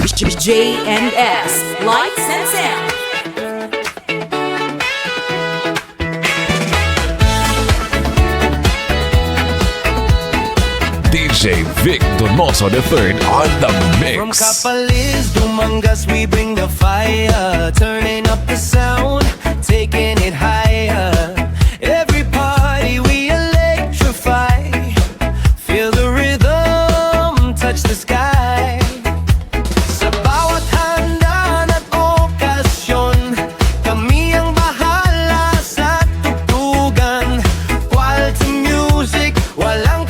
J&S, Lights and Sound. DJ Vic Donoso III on the mix. From Capalis, Dumangas, we bring the fire, turning up the sound, taking it higher. Every party we electrify, feel the rhythm, touch the sky. Sa bawat handa at okasyon, kami ang bahala sa tugtugan. Quality music, walang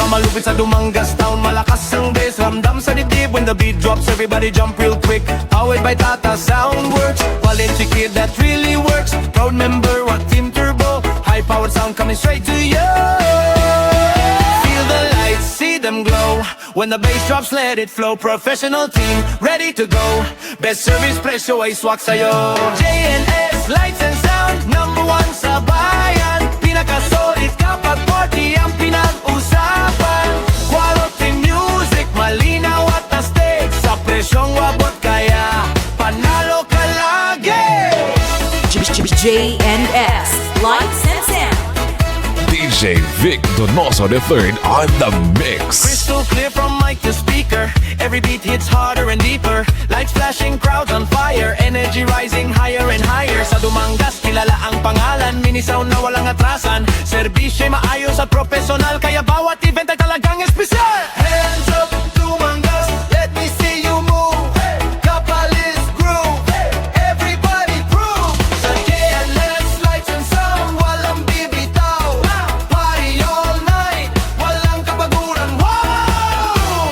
malupit sa Dumangas town, malakas ang bass, ramdam sa dibdib. When the beat drops, everybody jump real quick. Powered by Tata Soundworks, quality kid that really works. Proud member of Team Turbo, high-powered sound coming straight to you. Feel the lights, see them glow. When the bass drops, let it flow. Professional team, ready to go. Best service, presyo ay swak sa'yo. J&S, Lights and Sound, #1 sa bayan. Pinaka-solid kapag party ang pinag-usapan. Quality music, malinaw at astig. Sa presyong wabot kaya panalo ka lagi. J&S, Lights and Sound. DJ Vic Donoso III on the mix. Crystal clear from mic to speaker. Every beat hits harder and deeper. Lights flashing, crowds on fire. Energy rising higher and higher. Sa Dumangas, kilala ang pangalan. Mini sound na walang atrasan. Servisyo'y maayos at professional, kaya bawat event ay talagang espesyal. Hands up, Dumangas, let me see you move. Capalis groove, everybody groove. Sa J&S, Lights and Sound, walang bibitaw. Party all night, walang kabaguran. Wow!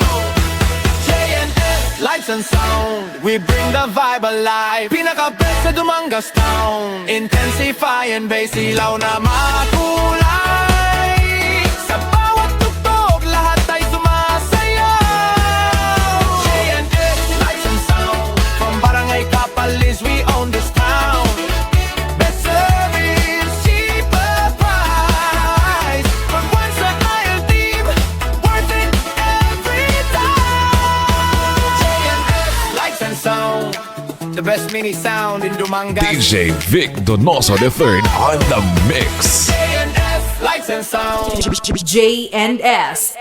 J&S, Lights and Sound, we bring the vibe alive. Pinaka-best sa Dumangas town. Intensify and bass, ilaw na makulay. Sa bawat tugtog, lahat ay sumasayaw. J&S, Lights and Sound, from Barangay Capalis, we own this town. Best service, cheaper price. Pag once sa Isle team, worth it every time. J&S, Lights and Sound, the best mini sound in Dumangas. DJ Vic Donoso III on the mix. J&S, Lights and Sound. J&S.